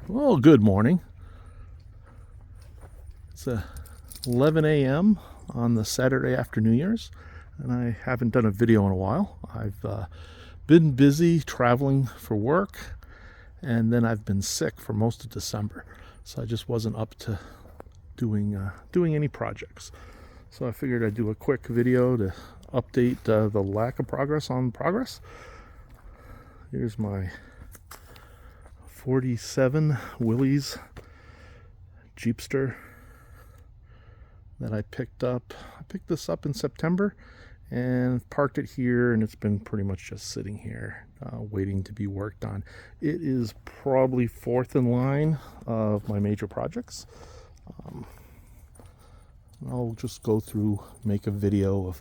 Well, good morning. It's 11 a.m. on the Saturday after New Year's, and I haven't done a video in a while. I've been busy traveling for work, and then I've been sick for most of December, so I just wasn't up to doing any projects. So I figured I'd do a quick video to update the lack of progress on progress. Here's my 47 Willys Jeepster that I picked up. I picked this up in September and parked it here, and it's been pretty much just sitting here waiting to be worked on. It is probably fourth in line of my major projects. I'll just go through, make a video of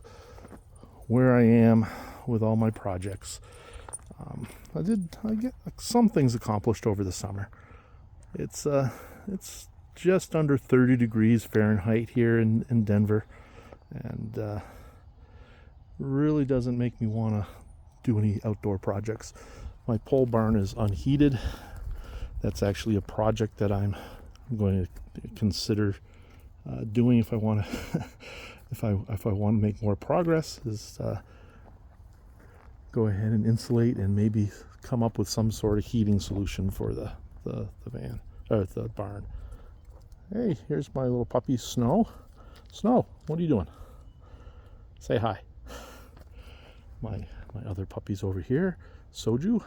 where I am with all my projects. I get some things accomplished over the summer. It's just under 30 degrees Fahrenheit here in Denver, and really doesn't make me want to do any outdoor projects. My pole barn is unheated. That's actually a project that I'm going to consider doing if I want to if I want to make more progress, is go ahead and insulate and maybe come up with some sort of heating solution for the van or the barn. Hey, here's my little puppy Snow. Snow, what are you doing? Say hi. My other puppies over here, Soju.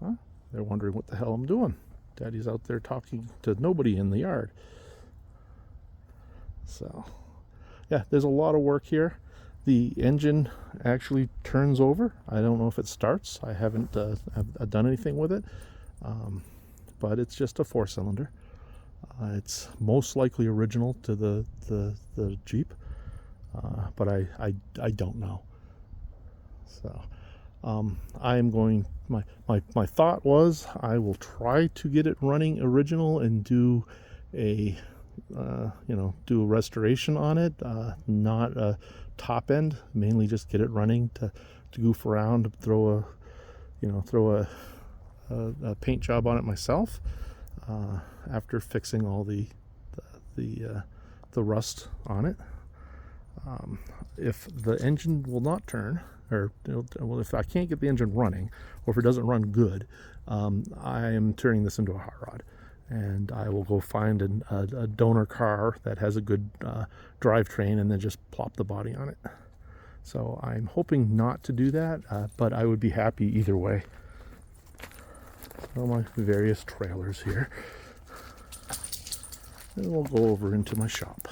Huh? They're wondering what the hell I'm doing. Daddy's out there talking to nobody in the yard. So, yeah, there's a lot of work here. The engine actually turns over. I don't know if it starts. I haven't done anything with it, but it's just a 4-cylinder. It's most likely original to the Jeep, but I don't know. So I am going. My thought was I will try to get it running original and do a do a restoration on it, not a top end, mainly just get it running to goof around, throw a paint job on it myself after fixing all the rust on it. If the engine will not turn, or if I can't get the engine running, or if it doesn't run good, I am turning this into a hot rod, and I will go find a donor car that has a good drivetrain and then just plop the body on it. So I'm hoping not to do that, but I would be happy either way. All my various trailers here. And we'll go over into my shop.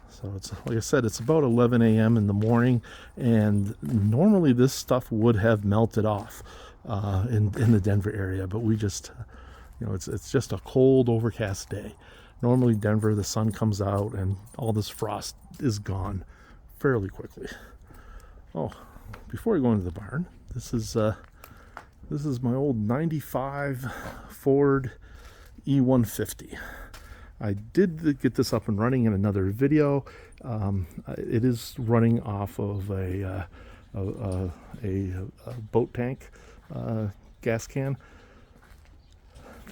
So it's, like I said, it's about 11 a.m. in the morning, and normally this stuff would have melted off in the Denver area, but we just, it's just a cold, overcast day. Normally Denver, the sun comes out and all this frost is gone fairly quickly. Oh, before we go into the barn, this is my old 95 Ford E150. I did get this up and running in another video. It is running off of a boat tank gas can.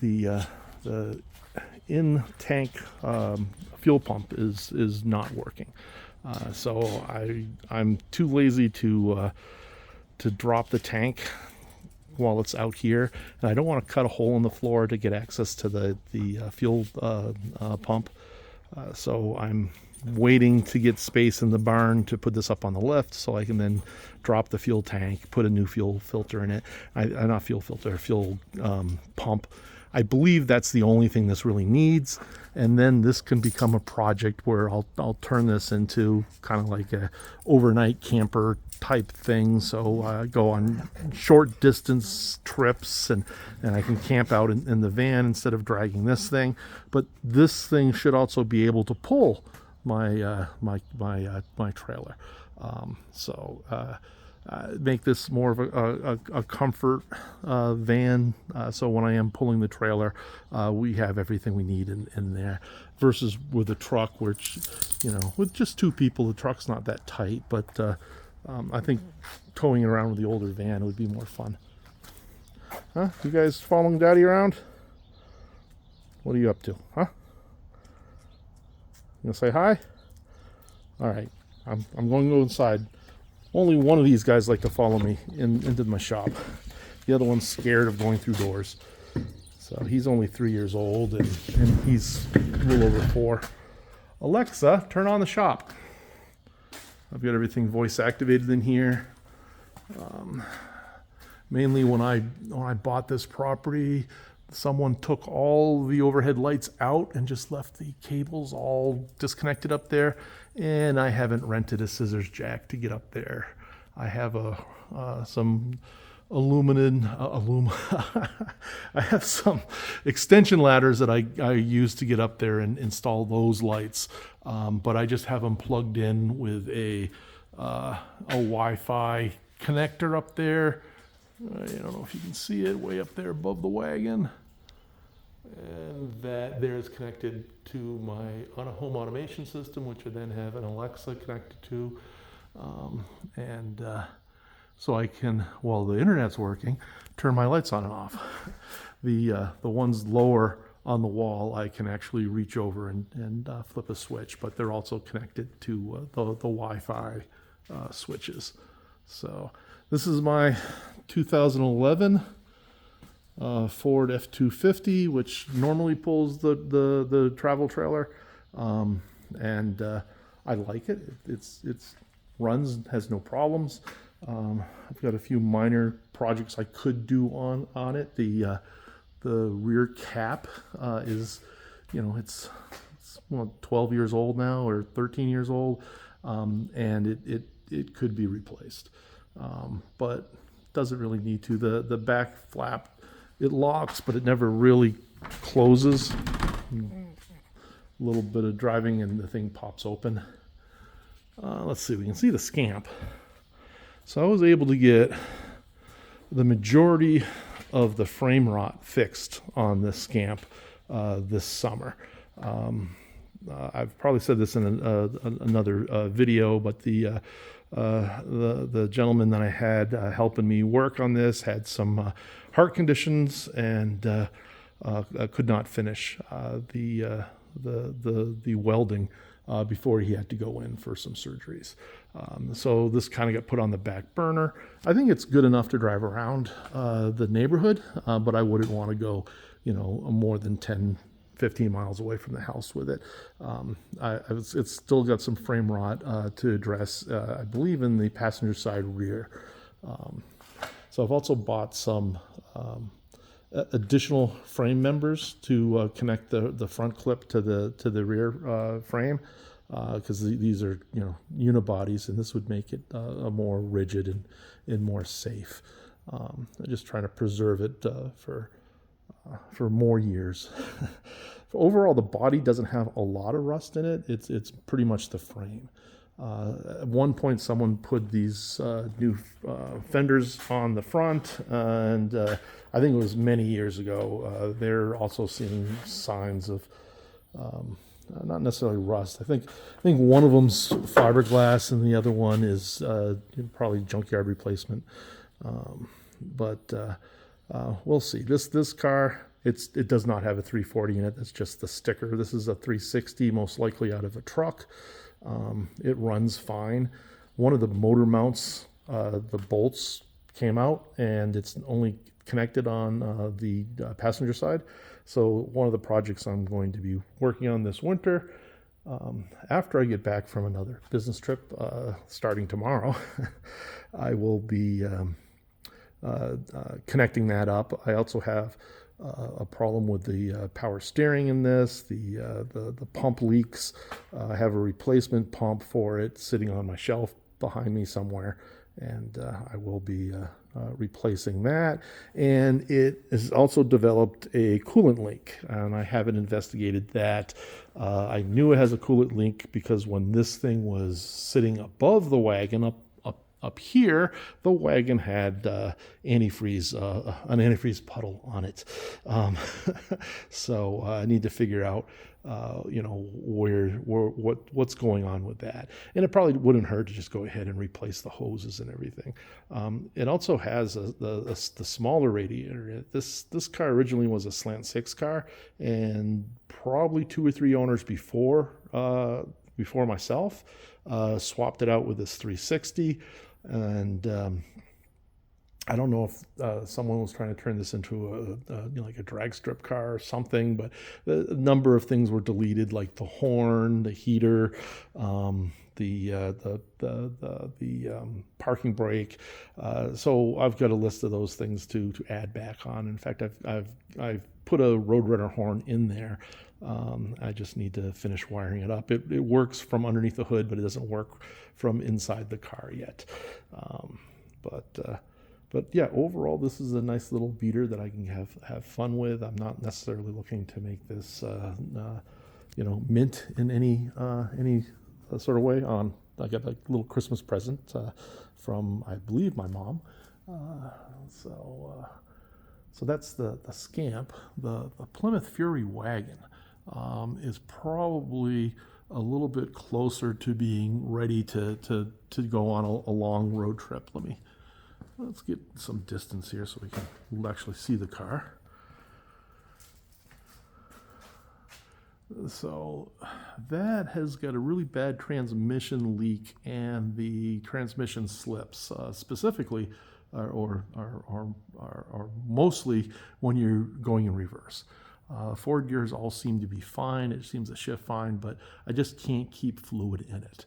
The in-tank fuel pump is not working. So I'm too lazy to drop the tank while it's out here, and I don't want to cut a hole in the floor to get access to the fuel pump. So I'm waiting to get space in the barn to put this up on the lift, so I can then drop the fuel tank, put a new fuel filter in it. Not fuel filter, fuel pump. I believe that's the only thing this really needs, and then this can become a project where I'll turn this into kind of like a overnight camper type thing. So I go on short distance trips, and I can camp out in the van instead of dragging this thing. But this thing should also be able to pull my trailer. Make this more of a comfort van, so when I am pulling the trailer, we have everything we need in there, versus with a truck, which, with just two people, the truck's not that tight, but I think towing around with the older van would be more fun. Huh? You guys following Daddy around? What are you up to? Huh? You gonna say hi? All right. I'm going to go inside. Only one of these guys like to follow me into my shop. The other one's scared of going through doors. So he's only 3 years old, and he's a little over 4. Alexa, turn on the shop. I've got everything voice activated in here. Mainly when I bought this property, someone took all the overhead lights out and just left the cables all disconnected up there. And I haven't rented a scissors jack to get up there. I have some I have some extension ladders that I use to get up there and install those lights. But I just have them plugged in with a Wi-Fi connector up there. I don't know if you can see it way up there above the wagon. And that there is connected to my home automation system, which I then have an Alexa connected to. So I can, while the internet's working, turn my lights on and off. The ones lower on the wall, I can actually reach over and flip a switch, but they're also connected to the Wi-Fi switches. So this is my 2011 Ford F-250, which normally pulls the travel trailer, and I like it. It's runs, has no problems. I've got a few minor projects I could do on it. The rear cap is, it's 12 years old now, or 13 years old, and it could be replaced, but doesn't really need to. The back flap, it locks, but it never really closes. A little bit of driving and the thing pops open. Let's see, we can see the Scamp. So I was able to get the majority of the frame rot fixed on this Scamp this summer. I've probably said this in another video, but the gentleman that I had helping me work on this had some heart conditions and could not finish the welding before he had to go in for some surgeries. So this kind of got put on the back burner. I think it's good enough to drive around the neighborhood, but I wouldn't want to go, more than 10, 15 miles away from the house with it. It's still got some frame rot to address, I believe, in the passenger side rear. So I've also bought some additional frame members to connect the front clip to the rear frame, because these are unibodies, and this would make it more rigid and more safe. I'm just trying to preserve it for more years. Overall, the body doesn't have a lot of rust in it. It's pretty much the frame. At one point, someone put these new fenders on the front, and I think it was many years ago. They're also seeing signs of not necessarily rust. I think one of them's fiberglass, and the other one is probably junkyard replacement. But we'll see. This car, it does not have a 340 in it. That's just the sticker. This is a 360, most likely out of a truck. It runs fine. One of the motor mounts, the bolts came out, and it's only connected on the passenger side. So one of the projects I'm going to be working on this winter, after I get back from another business trip, starting tomorrow, I will be connecting that up. I also have a problem with the power steering in this. The pump leaks. I have a replacement pump for it sitting on my shelf behind me somewhere, and I will be replacing that. And it has also developed a coolant leak, and I haven't investigated that. I knew it has a coolant leak because when this thing was sitting above the wagon, up Up here, the wagon had antifreeze, an antifreeze puddle on it. So I need to figure out, what's going on with that. And it probably wouldn't hurt to just go ahead and replace the hoses and everything. It also has the smaller radiator. This car originally was a slant six car, and probably 2 or 3 owners before myself swapped it out with this 360. And I don't know if someone was trying to turn this into like a drag strip car or something, but a number of things were deleted, like the horn, the heater, the parking brake. So I've got a list of those things to add back on. In fact, I've put a Roadrunner horn in there. I just need to finish wiring it up. It works from underneath the hood, but it doesn't work from inside the car yet. But yeah, overall, this is a nice little beater that I can have fun with. I'm not necessarily looking to make this, mint in any sort of way. I got a little Christmas present from, I believe, my mom. So that's the Scamp. The Plymouth Fury Wagon is probably a little bit closer to being ready to go on a long road trip. Let's get some distance here so we can actually see the car. So that has got a really bad transmission leak, and the transmission slips, specifically or mostly when you're going in reverse. Forward gears all seem to be fine. It seems to shift fine, but I just can't keep fluid in it.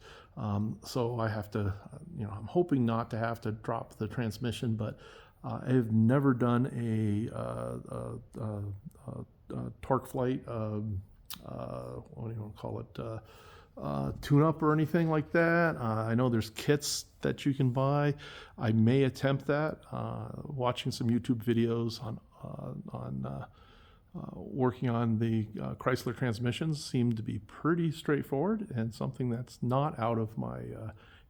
So I have to, I'm hoping not to have to drop the transmission, but I have never done a torque flight, what do you want to call it, tune-up or anything like that. I know there's kits that you can buy. I may attempt that. Watching some YouTube videos on working on the Chrysler transmissions seemed to be pretty straightforward and something that's not out of my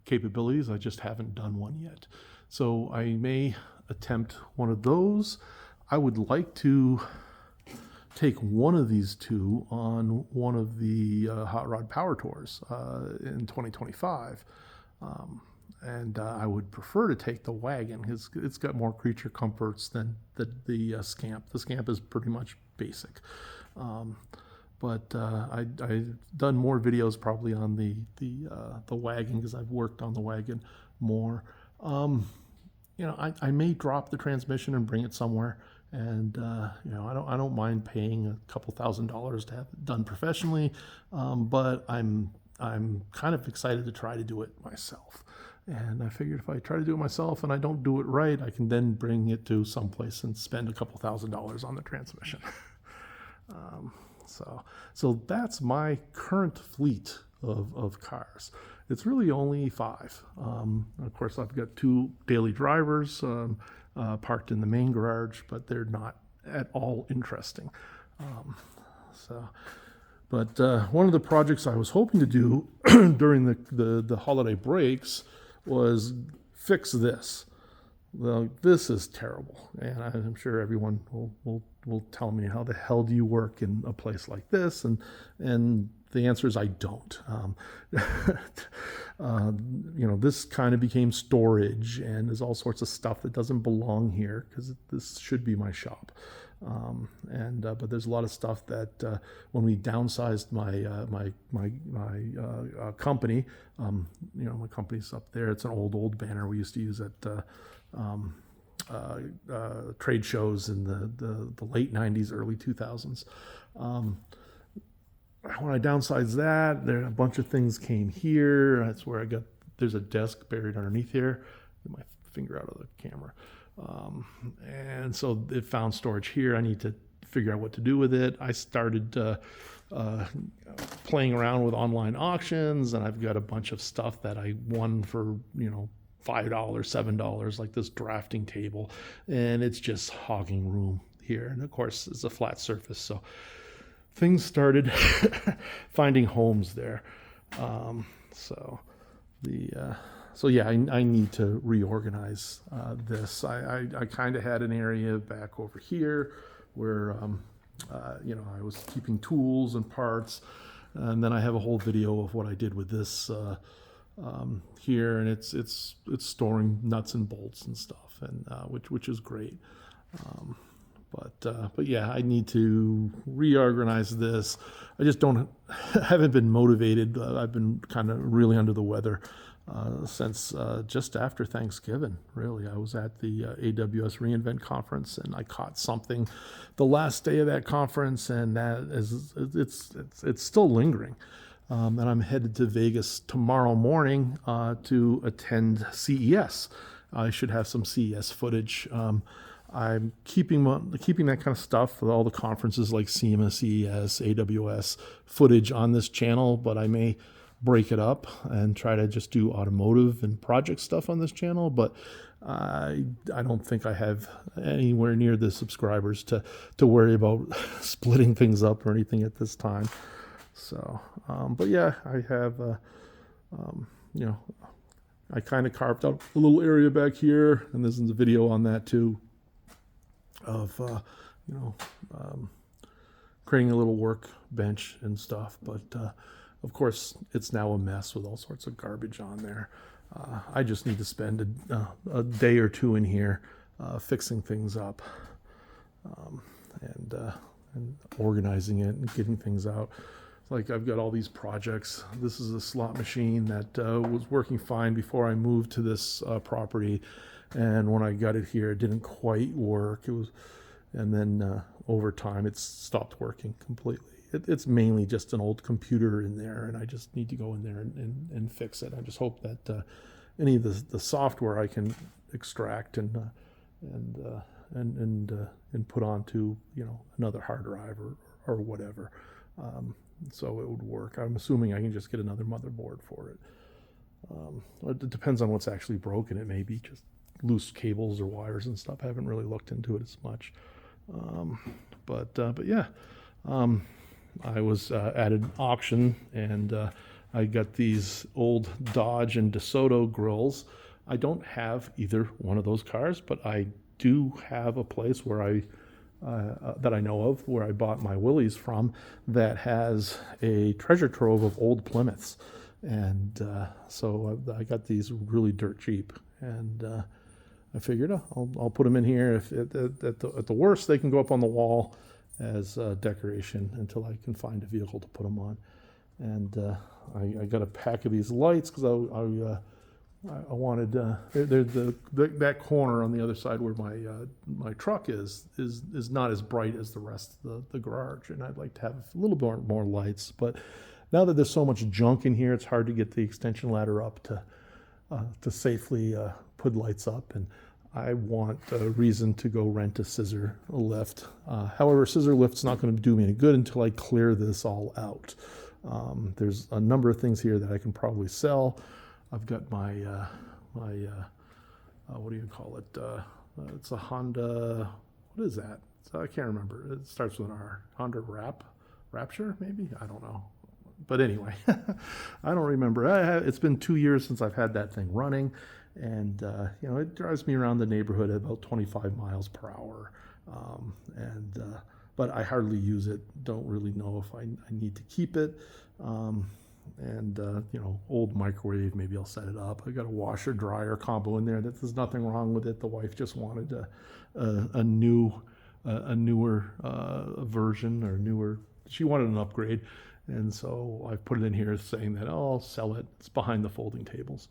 capabilities. I just haven't done one yet. So I may attempt one of those. I would like to take one of these two on one of the Hot Rod Power Tours in 2025. And I would prefer to take the wagon because it's got more creature comforts than the Scamp. The Scamp is pretty much basic. But I've done more videos probably on the wagon because I've worked on the wagon more. I may drop the transmission and bring it somewhere. And I don't mind paying a couple $1,000s to have it done professionally, but I'm kind of excited to try to do it myself. And I figured if I try to do it myself and I don't do it right, I can then bring it to someplace and spend a couple $1,000s on the transmission. So that's my current fleet of cars. It's really only 5. Of course, I've got 2 daily drivers parked in the main garage, but they're not at all interesting. But one of the projects I was hoping to do during the holiday breaks was fix this. Well, this is terrible, and I'm sure everyone will tell me, how the hell do you work in a place like this? And the answer is I don't. This kind of became storage, and there's all sorts of stuff that doesn't belong here because this should be my shop. But there's a lot of stuff that when we downsized my company, my company's up there. It's an old banner we used to use at trade shows in the late 90s, early 2000s. When I downsized that, there a bunch of things came here. That's where there's a desk buried underneath here. Get my finger out of the camera. And so it found storage here. I need to figure out what to do with it. I started playing around with online auctions, and I've got a bunch of stuff that I won for, $5, $7, like this drafting table, and it's just hogging room here. And of course, it's a flat surface, so things started finding homes there. So so yeah, I need to reorganize this. I kind of had an area back over here where I was keeping tools and parts, and then I have a whole video of what I did with this here, and it's storing nuts and bolts and stuff, and which is great. But yeah, I need to reorganize this. I just haven't been motivated. I've been kind of really under the weather since just after Thanksgiving. Really, I was at the AWS reInvent conference, and I caught something the last day of that conference, and it's still lingering. And I'm headed to Vegas tomorrow morning to attend CES. I should have some CES footage. I'm keeping that kind of stuff with all the conferences like SEMA, CES, AWS footage on this channel, but I may break it up and try to just do automotive and project stuff on this channel. But I don't think I have anywhere near the subscribers to worry about splitting things up or anything at this time. So, but yeah, I have, I kind of carved out a little area back here, and this is a video on that too, of creating a little workbench and stuff. But of course, it's now a mess with all sorts of garbage on there. I just need to spend a day or two in here fixing things up and organizing it and getting things out. Like, I've got all these projects. This is a slot machine that was working fine before I moved to this property, and when I got it here, it didn't quite work. And then over time, it's stopped working completely. It's mainly just an old computer in there, and I just need to go in there and fix it. I just hope that any of the software I can extract and put onto another hard drive or whatever. So it would work. I'm assuming I can just get another motherboard for it. It depends on what's actually broken. It may be just loose cables or wires and stuff. I haven't really looked into it as much. But yeah, I was at an auction, and I got these old Dodge and DeSoto grills. I don't have either one of those cars, but I do have a place where that I know of, where I bought my Willys from, that has a treasure trove of old Plymouths. And so I got these really dirt cheap, and I figured I'll put them in here. If at the worst, they can go up on the wall as decoration until I can find a vehicle to put them on. And I got a pack of these lights because I wanted that corner on the other side where my truck is not as bright as the rest of the garage, and I'd like to have a little bit more lights. But now that there's so much junk in here, it's hard to get the extension ladder up to safely put lights up, and I want a reason to go rent a scissor lift. However, scissor lift's not going to do me any good until I clear this all out. There's a number of things here that I can probably sell. I've got my what do you call it? It's a Honda. What is that? I can't remember. It starts with an R. Honda Rapture, maybe? I don't know. But anyway, I don't remember. It's been 2 years since I've had that thing running, and it drives me around the neighborhood at about 25 miles per hour. But I hardly use it. Don't really know if I need to keep it. Old microwave, maybe I'll set it up. I got a washer dryer combo in there. There's nothing wrong with it. The wife just wanted a newer version, or newer. She wanted an upgrade, and so I put it in here saying that I'll sell it. It's behind the folding tables.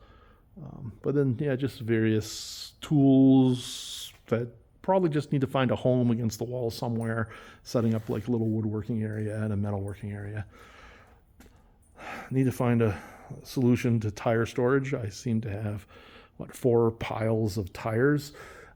But then, yeah, just various tools that probably just need to find a home against the wall somewhere, setting up like a little woodworking area and a metalworking area. Need to find a solution to tire storage. I seem to have 4 piles of tires.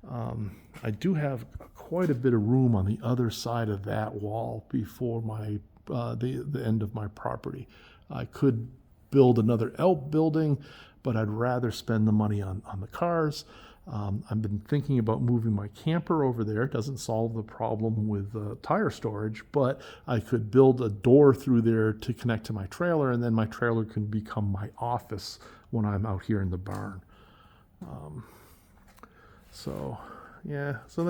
I do have quite a bit of room on the other side of that wall before my the end of my property. I could build another outbuilding, but I'd rather spend the money on the cars. I've been thinking about moving my camper over there. It doesn't solve the problem with tire storage, but I could build a door through there to connect to my trailer, and then my trailer can become my office when I'm out here in the barn. So yeah, so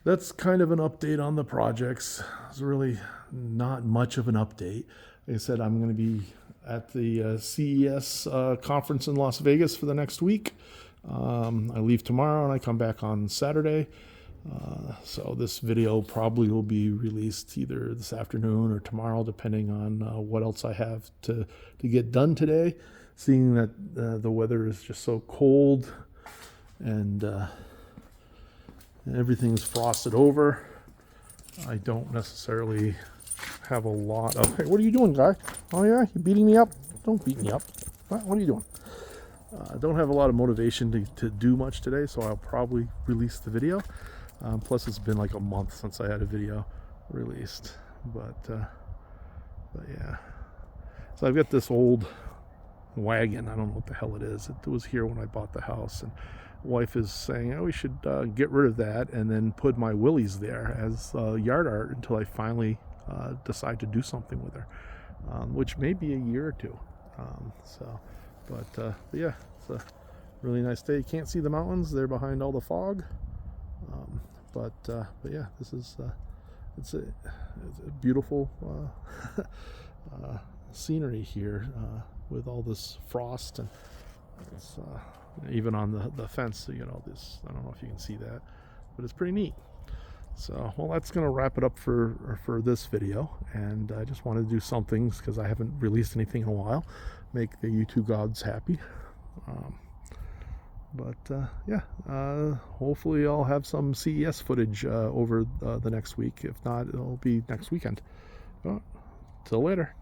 that's kind of an update on the projects. It's really not much of an update. Like I said, I'm going to be at the CES conference in Las Vegas for the next week. I leave tomorrow and I come back on Saturday. So this video probably will be released either this afternoon or tomorrow, depending on what else I have to get done today. Seeing that the weather is just so cold and everything's frosted over, I don't necessarily have a lot of... Hey, what are you doing, guy? Oh yeah, you beating me up? Don't beat me up. What are you doing? I don't have a lot of motivation to do much today, so I'll probably release the video. Plus, it's been like a month since I had a video released. But yeah. So I've got this old wagon. I don't know what the hell it is. It was here when I bought the house, and wife is saying, oh, we should get rid of that and then put my Willys there as yard art until I finally decide to do something with her, which may be a year or two. But yeah, it's a really nice day. You can't see the mountains; they're behind all the fog. But yeah, this is it's a beautiful scenery here with all this frost, and it's even on the fence. You know, this, I don't know if you can see that, but it's pretty neat. So, well, that's going to wrap it up for this video, and I just wanted to do some things because I haven't released anything in a while, make the YouTube gods happy. Yeah, hopefully I'll have some CES footage over the next week. If not, it'll be next weekend. Till later.